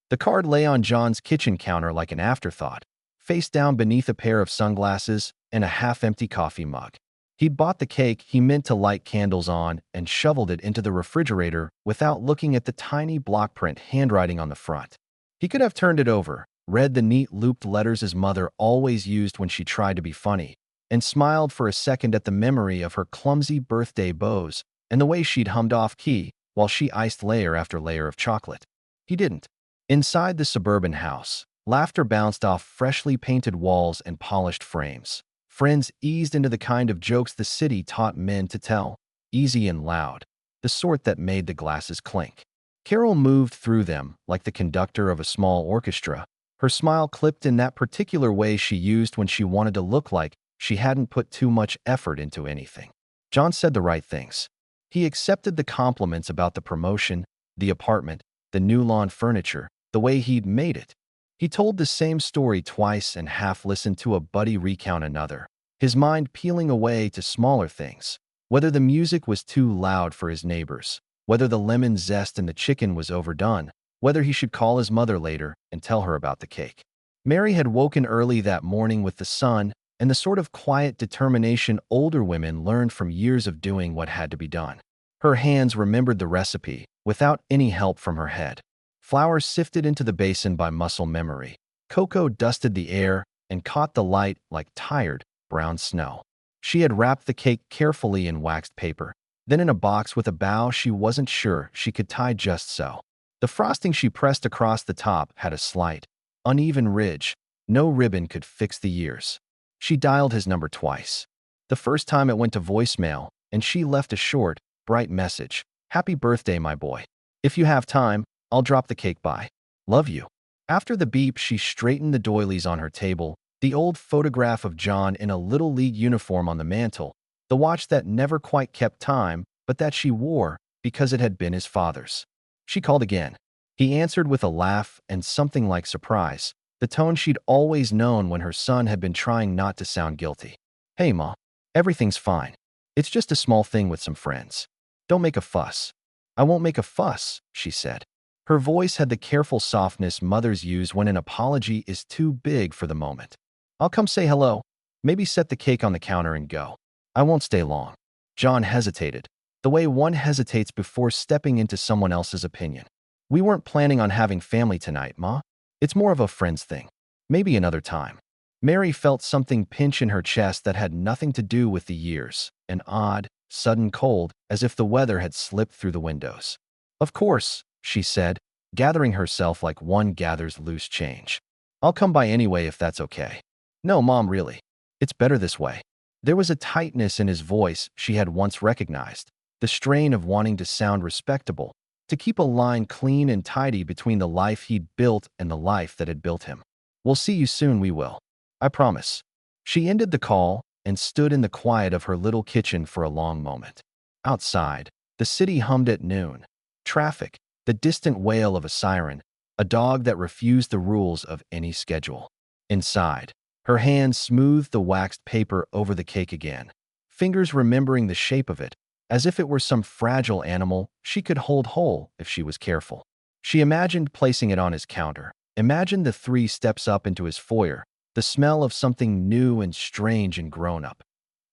The card lay on John's kitchen counter like an afterthought, face down beneath a pair of sunglasses and a half-empty coffee mug. He'd bought the cake he meant to light candles on and shoveled it into the refrigerator without looking at the tiny block print handwriting on the front. He could have turned it over, read the neat looped letters his mother always used when she tried to be funny, and smiled for a second at the memory of her clumsy birthday bows and the way she'd hummed off-key while she iced layer after layer of chocolate. He didn't. Inside the suburban house, laughter bounced off freshly painted walls and polished frames. Friends eased into the kind of jokes the city taught men to tell, easy and loud, the sort that made the glasses clink. Carol moved through them like the conductor of a small orchestra, her smile clipped in that particular way she used when she wanted to look like she hadn't put too much effort into anything. John said the right things. He accepted the compliments about the promotion, the apartment, the new lawn furniture, the way he'd made it. He told the same story twice and half listened to a buddy recount another, his mind peeling away to smaller things. Whether the music was too loud for his neighbors, whether the lemon zest in the chicken was overdone, whether he should call his mother later and tell her about the cake. Mary had woken early that morning with the sun and the sort of quiet determination older women learned from years of doing what had to be done. Her hands remembered the recipe without any help from her head. Flour sifted into the basin by muscle memory. Cocoa dusted the air and caught the light like tired, brown snow. She had wrapped the cake carefully in waxed paper, then in a box with a bow she wasn't sure she could tie just so. The frosting she pressed across the top had a slight, uneven ridge. No ribbon could fix the years. She dialed his number twice. The first time it went to voicemail, and she left a short, bright message. "Happy birthday, my boy. If you have time, I'll drop the cake by. Love you." After the beep, she straightened the doilies on her table, the old photograph of John in a Little League uniform on the mantel, the watch that never quite kept time, but that she wore because it had been his father's. She called again. He answered with a laugh and something like surprise, the tone she'd always known when her son had been trying not to sound guilty. "Hey, Ma. Everything's fine. It's just a small thing with some friends. Don't make a fuss." "I won't make a fuss," she said. Her voice had the careful softness mothers use when an apology is too big for the moment. "I'll come say hello. Maybe set the cake on the counter and go. I won't stay long." John hesitated, the way one hesitates before stepping into someone else's opinion. "We weren't planning on having family tonight, Ma. It's more of a friends thing. Maybe another time." Mary felt something pinch in her chest that had nothing to do with the years, an odd, sudden cold, as if the weather had slipped through the windows. "Of course," she said, gathering herself like one gathers loose change. "I'll come by anyway if that's okay." "No, Mom, really. It's better this way." There was a tightness in his voice she had once recognized, the strain of wanting to sound respectable, to keep a line clean and tidy between the life he'd built and the life that had built him. "We'll see you soon, we will. I promise." She ended the call and stood in the quiet of her little kitchen for a long moment. Outside, the city hummed at noon. Traffic, the distant wail of a siren, a dog that refused the rules of any schedule. Inside, her hands smoothed the waxed paper over the cake again, fingers remembering the shape of it, as if it were some fragile animal she could hold whole if she was careful. She imagined placing it on his counter, imagined the 3 steps up into his foyer, the smell of something new and strange and grown-up.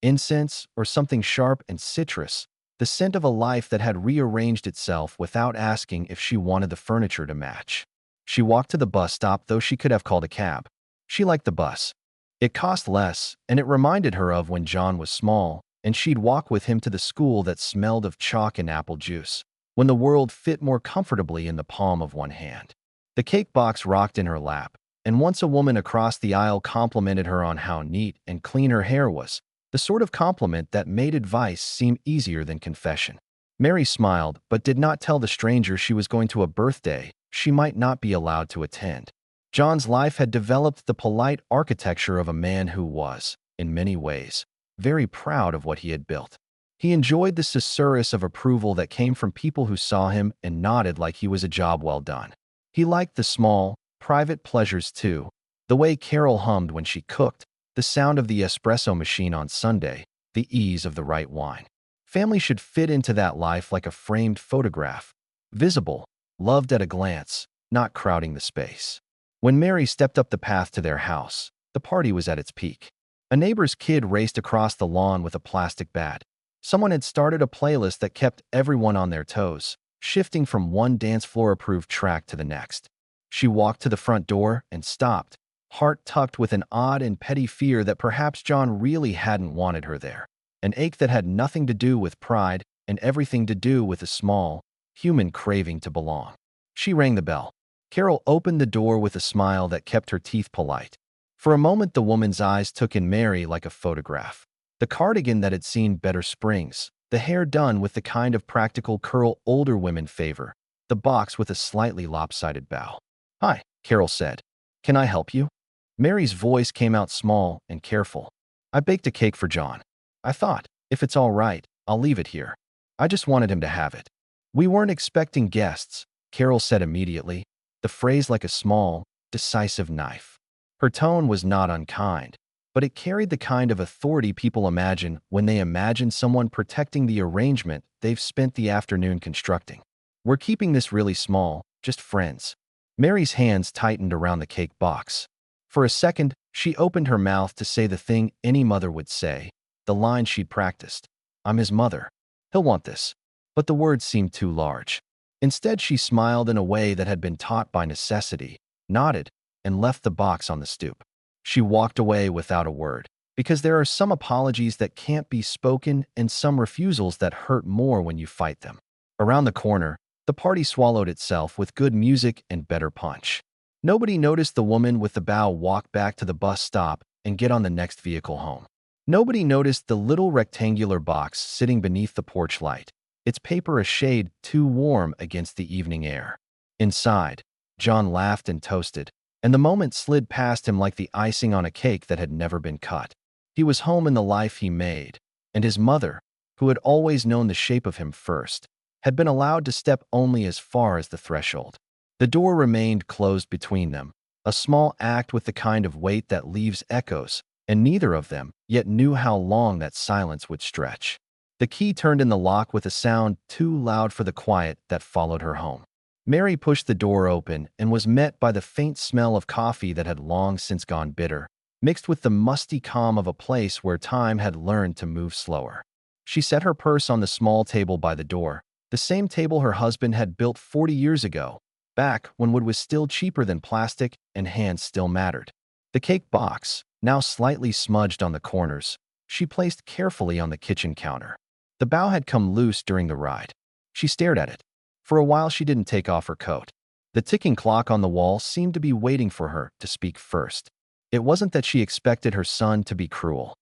Incense or something sharp and citrus, the scent of a life that had rearranged itself without asking if she wanted the furniture to match. She walked to the bus stop, though she could have called a cab. She liked the bus. It cost less, and it reminded her of when John was small, and she'd walk with him to the school that smelled of chalk and apple juice, when the world fit more comfortably in the palm of one hand. The cake box rocked in her lap, and once a woman across the aisle complimented her on how neat and clean her hair was, the sort of compliment that made advice seem easier than confession. Mary smiled, but did not tell the stranger she was going to a birthday she might not be allowed to attend. John's life had developed the polite architecture of a man who was, in many ways, very proud of what he had built. He enjoyed the susurrus of approval that came from people who saw him and nodded like he was a job well done. He liked the small, private pleasures too, the way Carol hummed when she cooked, the sound of the espresso machine on Sunday, the ease of the right wine. Family should fit into that life like a framed photograph, visible, loved at a glance, not crowding the space. When Mary stepped up the path to their house, the party was at its peak. A neighbor's kid raced across the lawn with a plastic bat. Someone had started a playlist that kept everyone on their toes, shifting from one dance floor-approved track to the next. She walked to the front door and stopped, heart tucked with an odd and petty fear that perhaps John really hadn't wanted her there. An ache that had nothing to do with pride and everything to do with a small, human craving to belong. She rang the bell. Carol opened the door with a smile that kept her teeth polite. For a moment, the woman's eyes took in Mary like a photograph. The cardigan that had seen better springs, the hair done with the kind of practical curl older women favor, the box with a slightly lopsided bow. "Hi," Carol said. "Can I help you?" Mary's voice came out small and careful. "I baked a cake for John. I thought, if it's all right, I'll leave it here. I just wanted him to have it." "We weren't expecting guests," Carol said immediately, the phrase like a small, decisive knife. Her tone was not unkind, but it carried the kind of authority people imagine when they imagine someone protecting the arrangement they've spent the afternoon constructing. "We're keeping this really small, just friends." Mary's hands tightened around the cake box. For a second, she opened her mouth to say the thing any mother would say, the line she'd practiced. "I'm his mother. He'll want this." But the words seemed too large. Instead, she smiled in a way that had been taught by necessity, nodded, and left the box on the stoop. She walked away without a word, because there are some apologies that can't be spoken and some refusals that hurt more when you fight them. Around the corner, the party swallowed itself with good music and better punch. Nobody noticed the woman with the bow walk back to the bus stop and get on the next vehicle home. Nobody noticed the little rectangular box sitting beneath the porch light, its paper a shade too warm against the evening air. Inside, John laughed and toasted, and the moment slid past him like the icing on a cake that had never been cut. He was home in the life he made, and his mother, who had always known the shape of him first, had been allowed to step only as far as the threshold. The door remained closed between them, a small act with the kind of weight that leaves echoes, and neither of them yet knew how long that silence would stretch. The key turned in the lock with a sound too loud for the quiet that followed her home. Mary pushed the door open and was met by the faint smell of coffee that had long since gone bitter, mixed with the musty calm of a place where time had learned to move slower. She set her purse on the small table by the door, the same table her husband had built 40 years ago, back when wood was still cheaper than plastic and hands still mattered. The cake box, now slightly smudged on the corners, she placed carefully on the kitchen counter. The bow had come loose during the ride. She stared at it. For a while, she didn't take off her coat. The ticking clock on the wall seemed to be waiting for her to speak first. It wasn't that she expected her son to be cruel.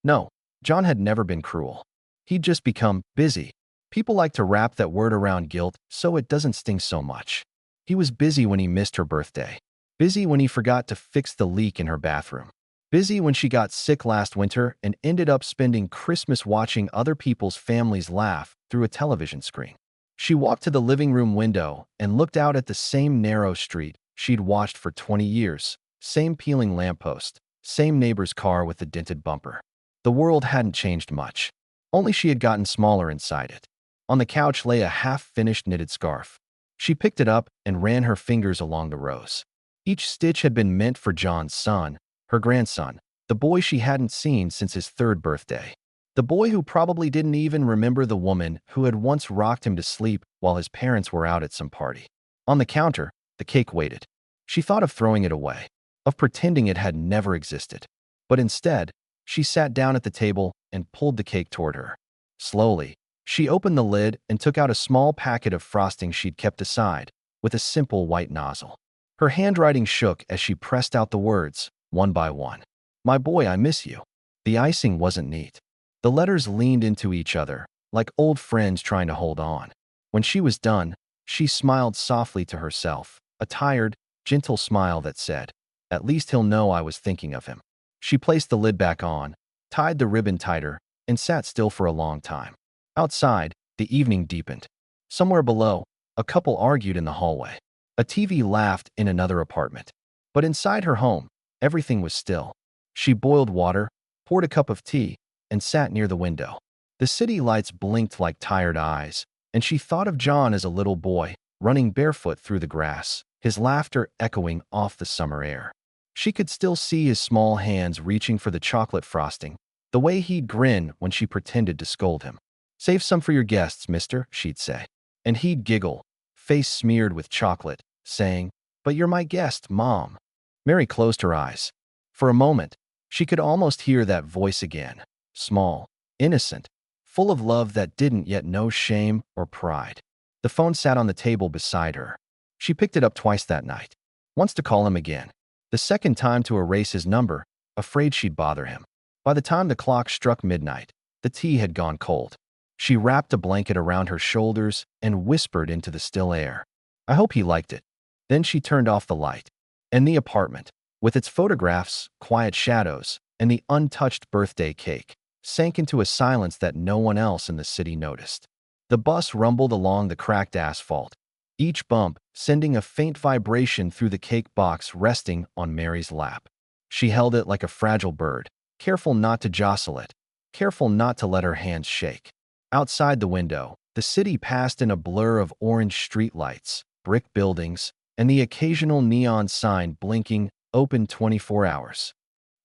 No, John had never been cruel. He'd just become busy. People like to wrap that word around guilt so it doesn't sting so much. He was busy when he missed her birthday. Busy when he forgot to fix the leak in her bathroom. Busy when she got sick last winter and ended up spending Christmas watching other people's families laugh through a television screen. She walked to the living room window and looked out at the same narrow street she'd watched for 20 years, same peeling lamppost, same neighbor's car with the dented bumper. The world hadn't changed much. Only she had gotten smaller inside it. On the couch lay a half-finished knitted scarf. She picked it up and ran her fingers along the rows. Each stitch had been meant for John's son, her grandson, the boy she hadn't seen since his 3rd birthday. The boy who probably didn't even remember the woman who had once rocked him to sleep while his parents were out at some party. On the counter, the cake waited. She thought of throwing it away, of pretending it had never existed. But instead, she sat down at the table and pulled the cake toward her. Slowly, she opened the lid and took out a small packet of frosting she'd kept aside, with a simple white nozzle. Her handwriting shook as she pressed out the words, one by one. "My boy, I miss you." The icing wasn't neat. The letters leaned into each other, like old friends trying to hold on. When she was done, she smiled softly to herself, a tired, gentle smile that said, "At least he'll know I was thinking of him." She placed the lid back on, tied the ribbon tighter, and sat still for a long time. Outside, the evening deepened. Somewhere below, a couple argued in the hallway. A TV laughed in another apartment. But inside her home, everything was still. She boiled water, poured a cup of tea, and sat near the window. The city lights blinked like tired eyes, and she thought of John as a little boy, running barefoot through the grass, his laughter echoing off the summer air. She could still see his small hands reaching for the chocolate frosting, the way he'd grin when she pretended to scold him. "Save some for your guests, mister," she'd say. And he'd giggle, face smeared with chocolate, saying, "But you're my guest, Mom." Mary closed her eyes. For a moment, she could almost hear that voice again, small, innocent, full of love that didn't yet know shame or pride. The phone sat on the table beside her. She picked it up twice that night. Once to call him again. The second time to erase his number, afraid she'd bother him. By the time the clock struck midnight, the tea had gone cold. She wrapped a blanket around her shoulders and whispered into the still air, "I hope he liked it." Then she turned off the light. And the apartment, with its photographs, quiet shadows, and the untouched birthday cake, sank into a silence that no one else in the city noticed. The bus rumbled along the cracked asphalt, each bump sending a faint vibration through the cake box resting on Mary's lap. She held it like a fragile bird, careful not to jostle it, careful not to let her hands shake. Outside the window, the city passed in a blur of orange streetlights, brick buildings, and the occasional neon sign blinking, "Open 24 hours."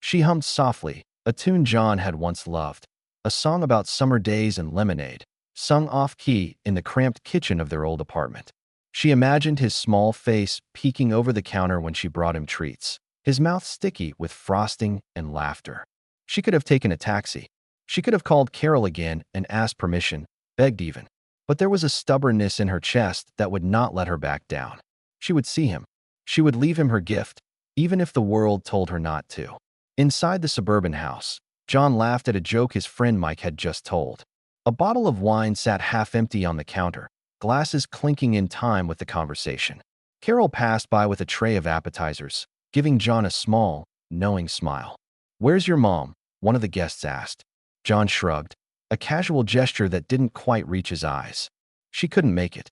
She hummed softly, a tune John had once loved, a song about summer days and lemonade, sung off-key in the cramped kitchen of their old apartment. She imagined his small face peeking over the counter when she brought him treats, his mouth sticky with frosting and laughter. She could have taken a taxi. She could have called Carol again and asked permission, begged even. But there was a stubbornness in her chest that would not let her back down. She would see him. She would leave him her gift, even if the world told her not to. Inside the suburban house, John laughed at a joke his friend Mike had just told. A bottle of wine sat half empty on the counter, glasses clinking in time with the conversation. Carol passed by with a tray of appetizers, giving John a small, knowing smile. "Where's your mom?" one of the guests asked. John shrugged, a casual gesture that didn't quite reach his eyes. "She couldn't make it.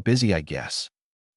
Busy, I guess."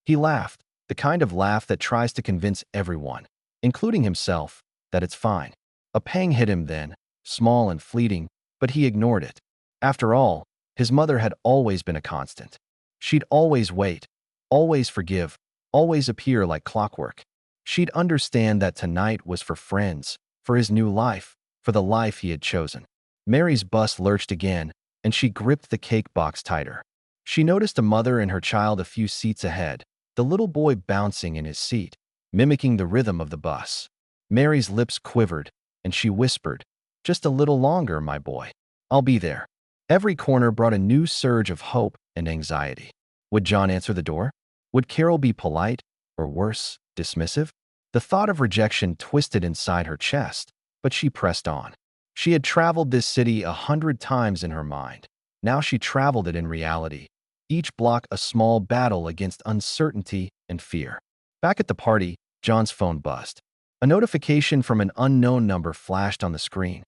He laughed, the kind of laugh that tries to convince everyone, including himself, that it's fine. A pang hit him then, small and fleeting, but he ignored it. After all, his mother had always been a constant. She'd always wait, always forgive, always appear like clockwork. She'd understand that tonight was for friends, for his new life, for the life he had chosen. Mary's bus lurched again, and she gripped the cake box tighter. She noticed a mother and her child a few seats ahead, the little boy bouncing in his seat, mimicking the rhythm of the bus. Mary's lips quivered, and she whispered, "Just a little longer, my boy. I'll be there." Every corner brought a new surge of hope and anxiety. Would John answer the door? Would Carol be polite, or worse, dismissive? The thought of rejection twisted inside her chest, but she pressed on. She had traveled this city 100 times in her mind. Now she traveled it in reality, each block a small battle against uncertainty and fear. Back at the party, John's phone buzzed. A notification from an unknown number flashed on the screen.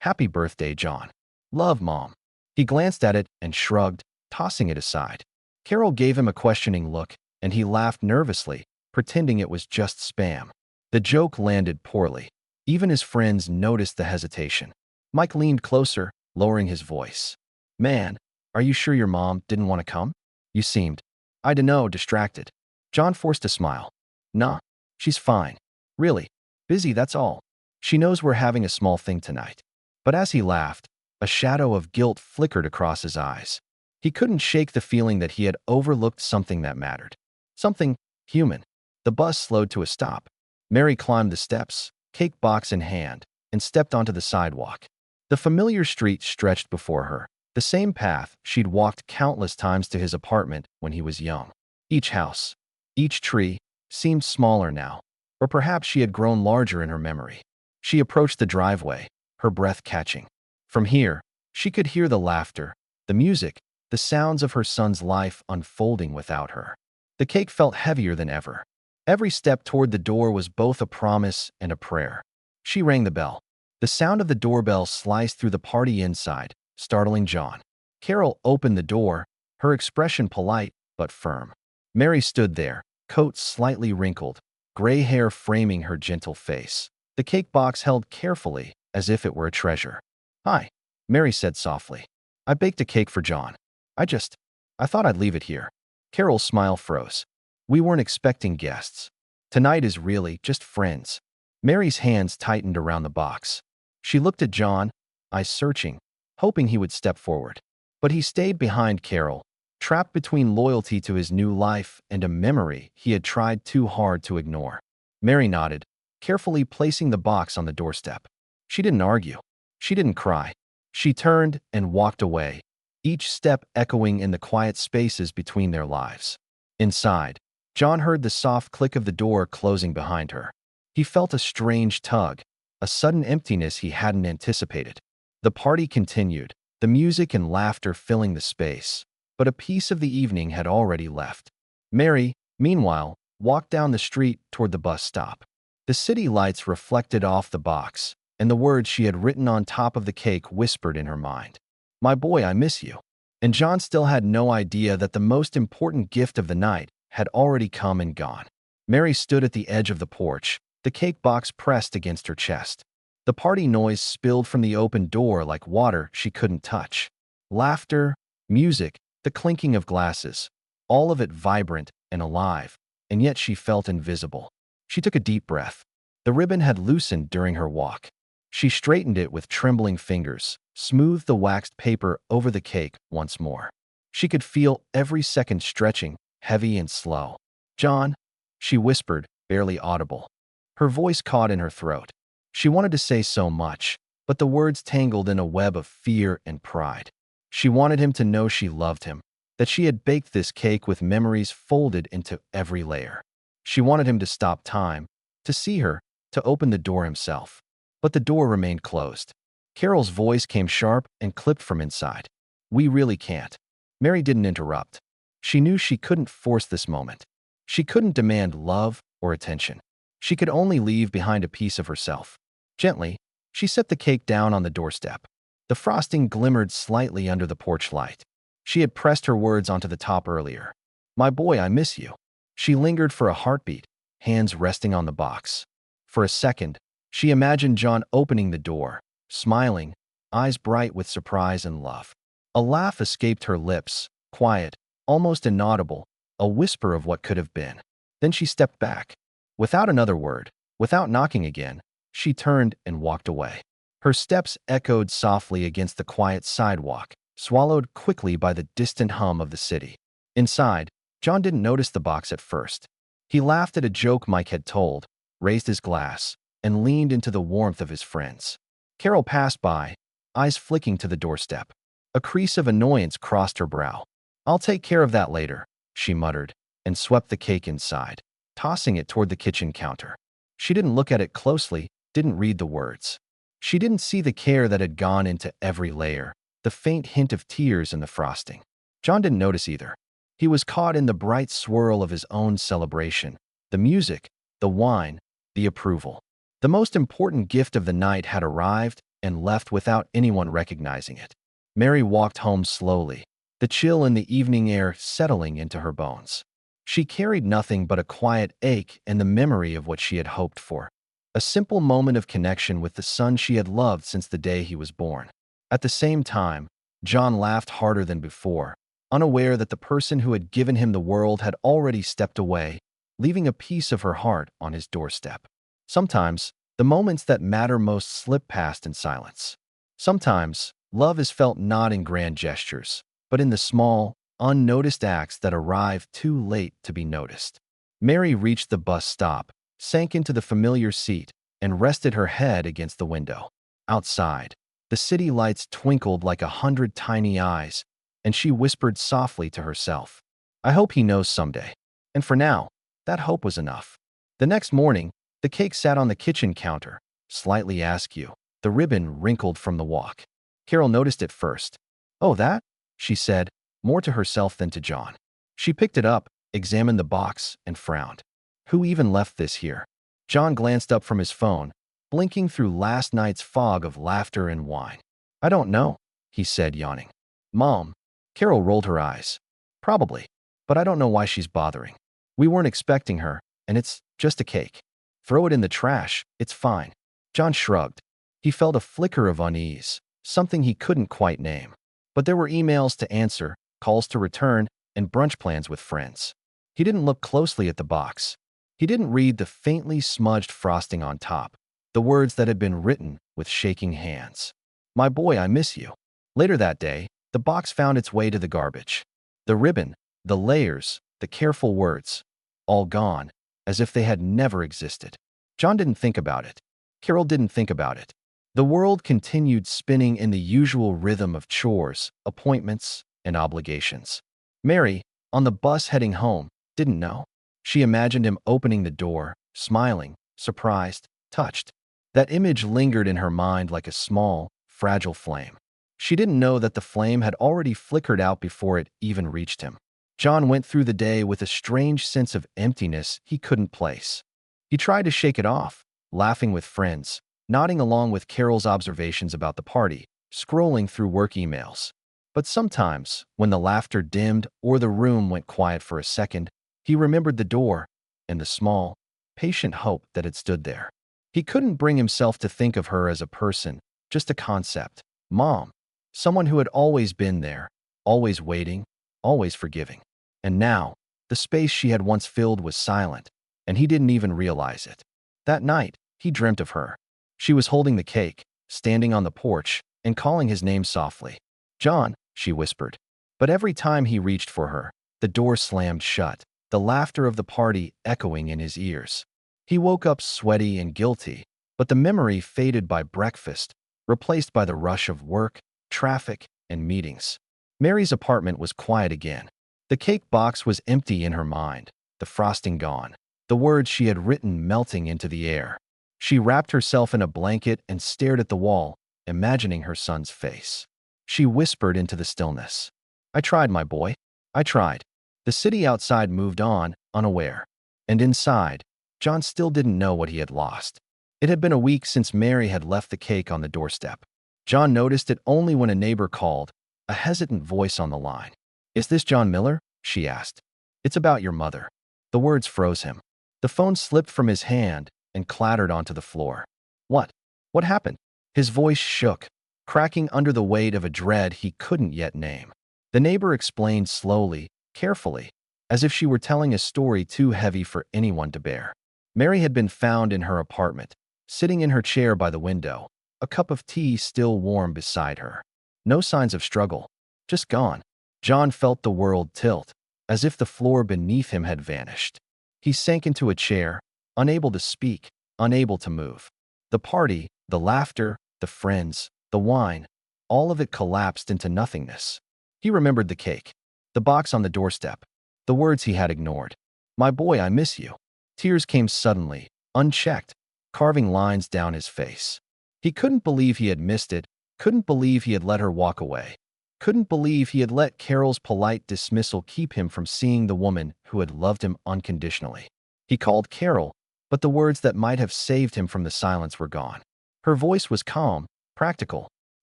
"Happy birthday, John. Love, Mom." He glanced at it and shrugged, tossing it aside. Carol gave him a questioning look, and he laughed nervously, pretending it was just spam. The joke landed poorly. Even his friends noticed the hesitation. Mike leaned closer, lowering his voice. "Man, are you sure your mom didn't want to come? You seemed, I dunno, distracted." John forced a smile. "Nah, she's fine. Really. Busy, that's all. She knows we're having a small thing tonight." But as he laughed, a shadow of guilt flickered across his eyes. He couldn't shake the feeling that he had overlooked something that mattered. Something human. The bus slowed to a stop. Mary climbed the steps, cake box in hand, and stepped onto the sidewalk. The familiar street stretched before her, the same path she'd walked countless times to his apartment when he was young. Each house, each tree, seemed smaller now, or perhaps she had grown larger in her memory. She approached the driveway, her breath catching. From here, she could hear the laughter, the music, the sounds of her son's life unfolding without her. The cake felt heavier than ever. Every step toward the door was both a promise and a prayer. She rang the bell. The sound of the doorbell sliced through the party inside, startling John. Carol opened the door, her expression polite but firm. Mary stood there, coat slightly wrinkled, gray hair framing her gentle face. The cake box held carefully, as if it were a treasure. "Hi," Mary said softly. "I baked a cake for John. I thought I'd leave it here." Carol's smile froze. We weren't expecting guests. Tonight is really just friends." Mary's hands tightened around the box. She looked at John, eyes searching, hoping he would step forward. But he stayed behind Carol, trapped between loyalty to his new life and a memory he had tried too hard to ignore. Mary nodded, carefully placing the box on the doorstep. She didn't argue. She didn't cry. She turned and walked away, each step echoing in the quiet spaces between their lives. Inside, John heard the soft click of the door closing behind her. He felt a strange tug, a sudden emptiness he hadn't anticipated. The party continued, the music and laughter filling the space, but a piece of the evening had already left. Mary, meanwhile, walked down the street toward the bus stop. The city lights reflected off the box, and the words she had written on top of the cake whispered in her mind. "My boy, I miss you." And John still had no idea that the most important gift of the night had already come and gone. Mary stood at the edge of the porch, the cake box pressed against her chest. The party noise spilled from the open door like water she couldn't touch. Laughter, music, the clinking of glasses, all of it vibrant and alive, and yet she felt invisible. She took a deep breath. The ribbon had loosened during her walk. She straightened it with trembling fingers, smoothed the waxed paper over the cake once more. She could feel every second stretching, heavy and slow. "John," she whispered, barely audible. Her voice caught in her throat. She wanted to say so much, but the words tangled in a web of fear and pride. She wanted him to know she loved him, that she had baked this cake with memories folded into every layer. She wanted him to stop time, to see her, to open the door himself. But the door remained closed. Carol's voice came sharp and clipped from inside. "We really can't." Mary didn't interrupt. She knew she couldn't force this moment. She couldn't demand love or attention. She could only leave behind a piece of herself. Gently, she set the cake down on the doorstep. The frosting glimmered slightly under the porch light. She had pressed her words onto the top earlier. "My boy, I miss you." She lingered for a heartbeat, hands resting on the box. For a second, she imagined John opening the door, smiling, eyes bright with surprise and love. A laugh escaped her lips, quiet, almost inaudible, a whisper of what could have been. Then she stepped back. Without another word, without knocking again, she turned and walked away. Her steps echoed softly against the quiet sidewalk, swallowed quickly by the distant hum of the city. Inside, John didn't notice the box at first. He laughed at a joke Mike had told, raised his glass, and leaned into the warmth of his friends. Carol passed by, eyes flicking to the doorstep. A crease of annoyance crossed her brow. "I'll take care of that later," she muttered, and swept the cake inside, tossing it toward the kitchen counter. She didn't look at it closely, didn't read the words. She didn't see the care that had gone into every layer, the faint hint of tears in the frosting. John didn't notice either. He was caught in the bright swirl of his own celebration, the music, the wine, the approval. The most important gift of the night had arrived and left without anyone recognizing it. Mary walked home slowly, the chill in the evening air settling into her bones. She carried nothing but a quiet ache and the memory of what she had hoped for. A simple moment of connection with the son she had loved since the day he was born. At the same time, John laughed harder than before, unaware that the person who had given him the world had already stepped away, leaving a piece of her heart on his doorstep. Sometimes, the moments that matter most slip past in silence. Sometimes, love is felt not in grand gestures, but in the small, unnoticed acts that arrive too late to be noticed. Mary reached the bus stop, sank into the familiar seat, and rested her head against the window. Outside, the city lights twinkled like 100 tiny eyes, and she whispered softly to herself, "I hope he knows someday." And for now, that hope was enough. The next morning, the cake sat on the kitchen counter, slightly askew, the ribbon wrinkled from the walk. Carol noticed it first. "Oh, that?" she said, more to herself than to John. She picked it up, examined the box, and frowned. Who even left this here? John glanced up from his phone, blinking through last night's fog of laughter and wine. "I don't know," he said, yawning. "Mom." Carol rolled her eyes. "Probably, but I don't know why she's bothering. We weren't expecting her, and it's just a cake. Throw it in the trash, it's fine." John shrugged. He felt a flicker of unease, something he couldn't quite name. But there were emails to answer, calls to return, and brunch plans with friends. He didn't look closely at the box. He didn't read the faintly smudged frosting on top, the words that had been written with shaking hands. "My boy, I miss you." Later that day, the box found its way to the garbage. The ribbon, the layers, the careful words, all gone, as if they had never existed. John didn't think about it. Carol didn't think about it. The world continued spinning in the usual rhythm of chores, appointments, and obligations. Mary, on the bus heading home, didn't know. She imagined him opening the door, smiling, surprised, touched. That image lingered in her mind like a small, fragile flame. She didn't know that the flame had already flickered out before it even reached him. John went through the day with a strange sense of emptiness he couldn't place. He tried to shake it off, laughing with friends, nodding along with Carol's observations about the party, scrolling through work emails. But sometimes, when the laughter dimmed or the room went quiet for a second, he remembered the door and the small, patient hope that had stood there. He couldn't bring himself to think of her as a person, just a concept. Mom. Someone who had always been there, always waiting, always forgiving. And now, the space she had once filled was silent, and he didn't even realize it. That night, he dreamt of her. She was holding the cake, standing on the porch, and calling his name softly. "John," she whispered. But every time he reached for her, the door slammed shut, the laughter of the party echoing in his ears. He woke up sweaty and guilty, but the memory faded by breakfast, replaced by the rush of work, traffic, and meetings. Mary's apartment was quiet again. The cake box was empty in her mind, the frosting gone, the words she had written melting into the air. She wrapped herself in a blanket and stared at the wall, imagining her son's face. She whispered into the stillness. "I tried, my boy. I tried." The city outside moved on, unaware. And inside, John still didn't know what he had lost. It had been a week since Mary had left the cake on the doorstep. John noticed it only when a neighbor called, a hesitant voice on the line. "Is this John Miller?" she asked. "It's about your mother." The words froze him. The phone slipped from his hand and clattered onto the floor. "What? What happened?" His voice shook, cracking under the weight of a dread he couldn't yet name. The neighbor explained slowly, carefully, as if she were telling a story too heavy for anyone to bear. Mary had been found in her apartment, sitting in her chair by the window, a cup of tea still warm beside her. No signs of struggle, just gone. John felt the world tilt, as if the floor beneath him had vanished. He sank into a chair, unable to speak, unable to move. The party, the laughter, the friends, the wine, all of it collapsed into nothingness. He remembered the cake, the box on the doorstep, the words he had ignored. "My boy, I miss you." Tears came suddenly, unchecked, carving lines down his face. He couldn't believe he had missed it, couldn't believe he had let her walk away, couldn't believe he had let Carol's polite dismissal keep him from seeing the woman who had loved him unconditionally. He called Carol, but the words that might have saved him from the silence were gone. Her voice was calm, practical.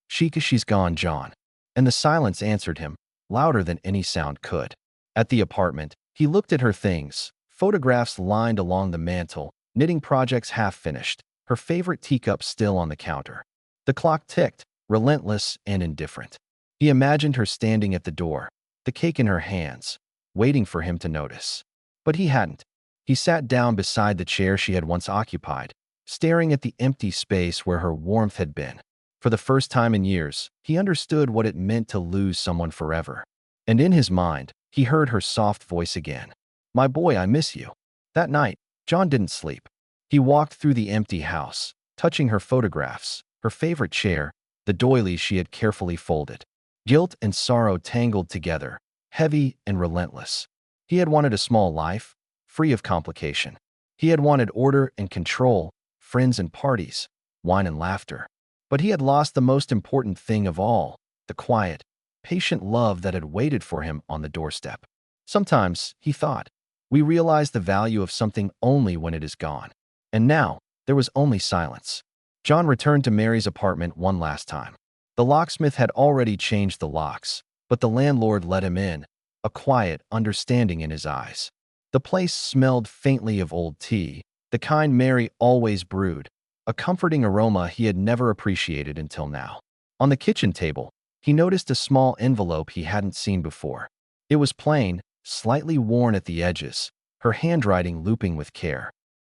She's gone, John." And the silence answered him, louder than any sound could. At the apartment, he looked at her things, photographs lined along the mantel, knitting projects half finished, her favorite teacup still on the counter. The clock ticked, relentless and indifferent. He imagined her standing at the door, the cake in her hands, waiting for him to notice. But he hadn't. He sat down beside the chair she had once occupied, staring at the empty space where her warmth had been. For the first time in years, he understood what it meant to lose someone forever. And in his mind, he heard her soft voice again. "My boy, I miss you." That night, John didn't sleep. He walked through the empty house, touching her photographs, her favorite chair, the doilies she had carefully folded. Guilt and sorrow tangled together, heavy and relentless. He had wanted a small life, free of complication. He had wanted order and control, friends and parties, wine and laughter. But he had lost the most important thing of all, the quiet, patient love that had waited for him on the doorstep. Sometimes, he thought, we realize the value of something only when it is gone. And now, there was only silence. John returned to Mary's apartment one last time. The locksmith had already changed the locks, but the landlord let him in, a quiet understanding in his eyes. The place smelled faintly of old tea, the kind Mary always brewed, a comforting aroma he had never appreciated until now. On the kitchen table, he noticed a small envelope he hadn't seen before. It was plain, slightly worn at the edges, her handwriting looping with care.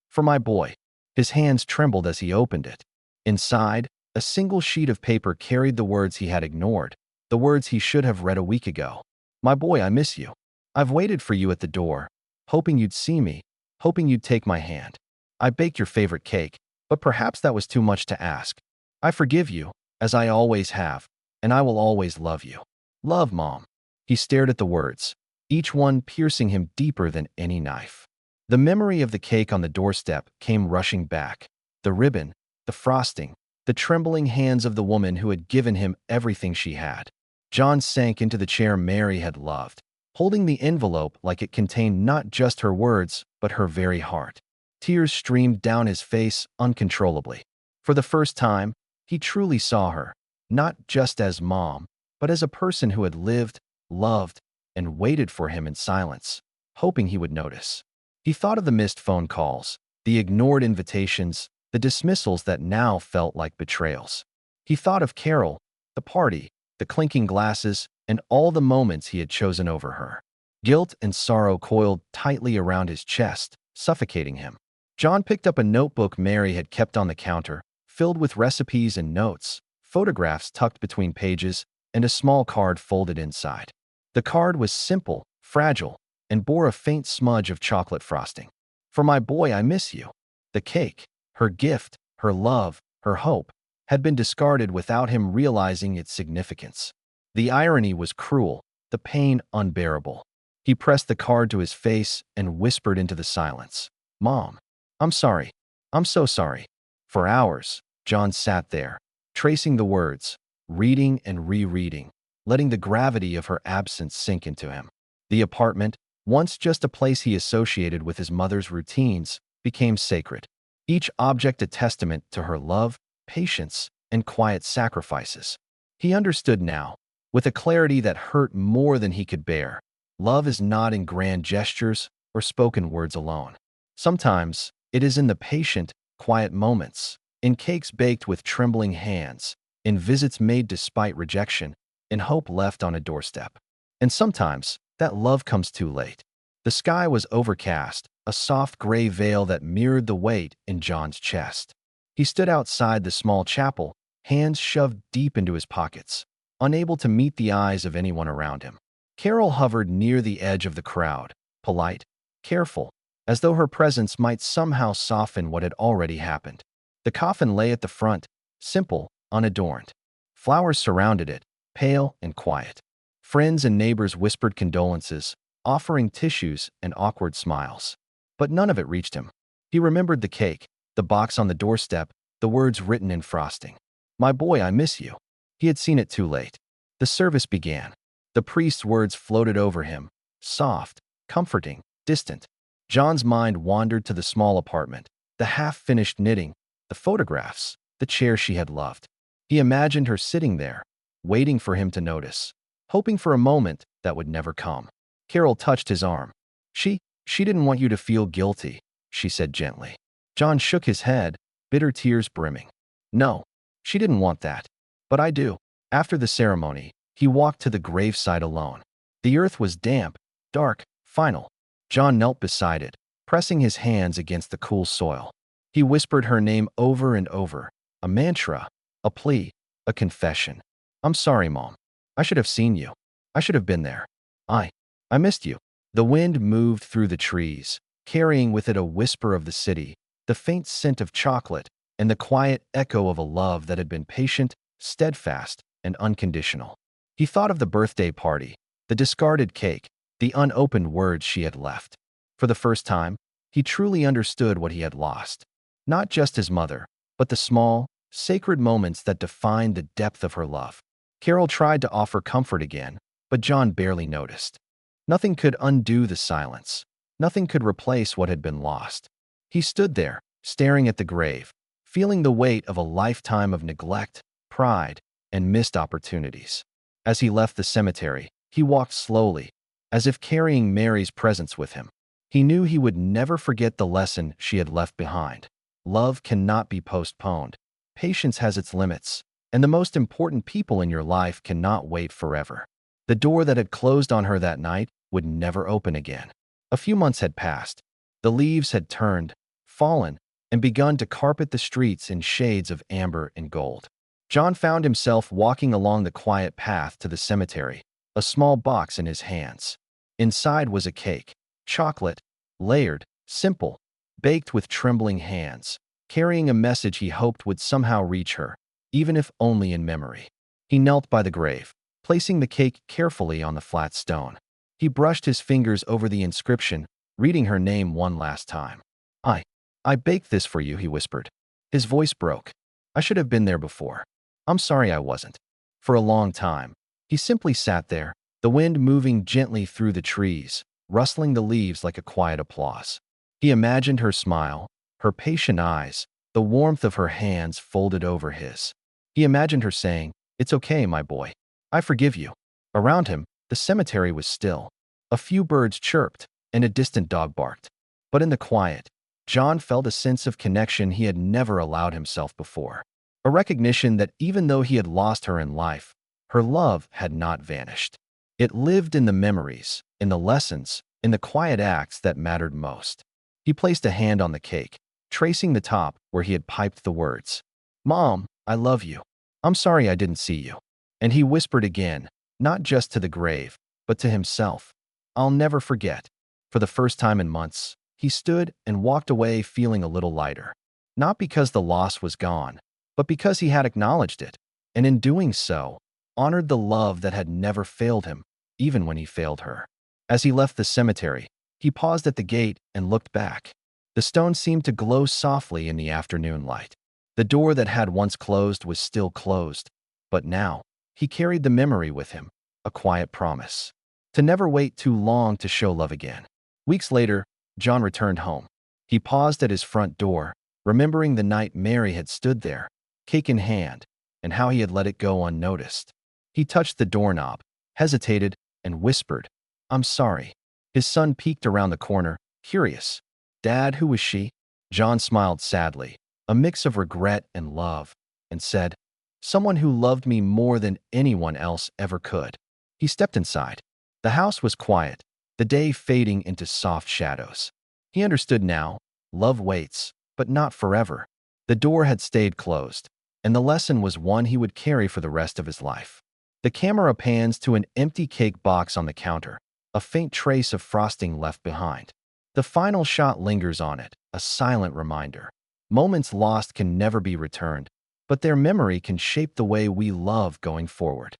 For my boy. His hands trembled as he opened it. Inside, a single sheet of paper carried the words he had ignored, the words he should have read a week ago. My boy, I miss you. I've waited for you at the door, hoping you'd see me, hoping you'd take my hand. I baked your favorite cake, but perhaps that was too much to ask. I forgive you, as I always have, and I will always love you. Love, Mom. He stared at the words, each one piercing him deeper than any knife. The memory of the cake on the doorstep came rushing back. The ribbon, the frosting, the trembling hands of the woman who had given him everything she had. John sank into the chair Mary had loved, holding the envelope like it contained not just her words, but her very heart. Tears streamed down his face uncontrollably. For the first time, he truly saw her, not just as Mom, but as a person who had lived, loved, and waited for him in silence, hoping he would notice. He thought of the missed phone calls, the ignored invitations, the dismissals that now felt like betrayals. He thought of Carol, the party, the clinking glasses, and all the moments he had chosen over her. Guilt and sorrow coiled tightly around his chest, suffocating him. John picked up a notebook Mary had kept on the counter, filled with recipes and notes, photographs tucked between pages, and a small card folded inside. The card was simple, fragile, and bore a faint smudge of chocolate frosting. For my boy, I miss you. The cake, her gift, her love, her hope, had been discarded without him realizing its significance. The irony was cruel, the pain unbearable. He pressed the card to his face and whispered into the silence, Mom, I'm sorry. I'm so sorry. For hours, John sat there, tracing the words, reading and rereading, letting the gravity of her absence sink into him. The apartment, once just a place he associated with his mother's routines, became sacred. Each object a testament to her love, patience, and quiet sacrifices. He understood now, with a clarity that hurt more than he could bear. Love is not in grand gestures or spoken words alone. Sometimes, it is in the patient, quiet moments, in cakes baked with trembling hands, in visits made despite rejection, in hope left on a doorstep. And sometimes, that love comes too late. The sky was overcast, a soft gray veil that mirrored the weight in John's chest. He stood outside the small chapel, hands shoved deep into his pockets, unable to meet the eyes of anyone around him. Carol hovered near the edge of the crowd, polite, careful, as though her presence might somehow soften what had already happened. The coffin lay at the front, simple, unadorned. Flowers surrounded it, pale and quiet. Friends and neighbors whispered condolences, offering tissues and awkward smiles. But none of it reached him. He remembered the cake, the box on the doorstep, the words written in frosting. My boy, I miss you. He had seen it too late. The service began. The priest's words floated over him, soft, comforting, distant. John's mind wandered to the small apartment, the half-finished knitting, the photographs, the chair she had loved. He imagined her sitting there, waiting for him to notice, hoping for a moment that would never come. Carol touched his arm. She didn't want you to feel guilty, she said gently. John shook his head, bitter tears brimming. No, she didn't want that. But I do. After the ceremony, he walked to the graveside alone. The earth was damp, dark, final. John knelt beside it, pressing his hands against the cool soil. He whispered her name over and over, a mantra, a plea, a confession. I'm sorry, Mom. I should have seen you. I should have been there. I missed you. The wind moved through the trees, carrying with it a whisper of the city, the faint scent of chocolate, and the quiet echo of a love that had been patient, steadfast, and unconditional. He thought of the birthday party, the discarded cake, the unopened words she had left. For the first time, he truly understood what he had lost. Not just his mother, but the small, sacred moments that defined the depth of her love. Carol tried to offer comfort again, but John barely noticed. Nothing could undo the silence. Nothing could replace what had been lost. He stood there, staring at the grave, feeling the weight of a lifetime of neglect, pride, and missed opportunities. As he left the cemetery, he walked slowly, as if carrying Mary's presence with him. He knew he would never forget the lesson she had left behind. Love cannot be postponed. Patience has its limits, and the most important people in your life cannot wait forever. The door that had closed on her that night would never open again. A few months had passed. The leaves had turned, fallen, and begun to carpet the streets in shades of amber and gold. John found himself walking along the quiet path to the cemetery, a small box in his hands. Inside was a cake, chocolate, layered, simple, baked with trembling hands, carrying a message he hoped would somehow reach her, even if only in memory. He knelt by the grave, placing the cake carefully on the flat stone. He brushed his fingers over the inscription, reading her name one last time. I baked this for you, he whispered. His voice broke. I should have been there before. I'm sorry I wasn't. For a long time, he simply sat there, the wind moving gently through the trees, rustling the leaves like a quiet applause. He imagined her smile, her patient eyes, the warmth of her hands folded over his. He imagined her saying, "It's okay, my boy. I forgive you." Around him, the cemetery was still. A few birds chirped, and a distant dog barked. But in the quiet, John felt a sense of connection he had never allowed himself before. A recognition that even though he had lost her in life, her love had not vanished. It lived in the memories, in the lessons, in the quiet acts that mattered most. He placed a hand on the cake, tracing the top where he had piped the words, "Mom, I love you. I'm sorry I didn't see you." And he whispered again, not just to the grave, but to himself, "I'll never forget." For the first time in months, he stood and walked away feeling a little lighter. Not because the loss was gone, but because he had acknowledged it, and in doing so, honored the love that had never failed him, even when he failed her. As he left the cemetery, he paused at the gate and looked back. The stone seemed to glow softly in the afternoon light. The door that had once closed was still closed, but now, he carried the memory with him, a quiet promise to never wait too long to show love again. Weeks later, John returned home. He paused at his front door, remembering the night Mary had stood there, cake in hand, and how he had let it go unnoticed. He touched the doorknob, hesitated, and whispered, "I'm sorry." His son peeked around the corner, curious. "Dad, who was she?" John smiled sadly, a mix of regret and love, and said, "Someone who loved me more than anyone else ever could." He stepped inside. The house was quiet, the day fading into soft shadows. He understood now, love waits, but not forever. The door had stayed closed, and the lesson was one he would carry for the rest of his life. The camera pans to an empty cake box on the counter, a faint trace of frosting left behind. The final shot lingers on it, a silent reminder. Moments lost can never be returned, but their memory can shape the way we love going forward.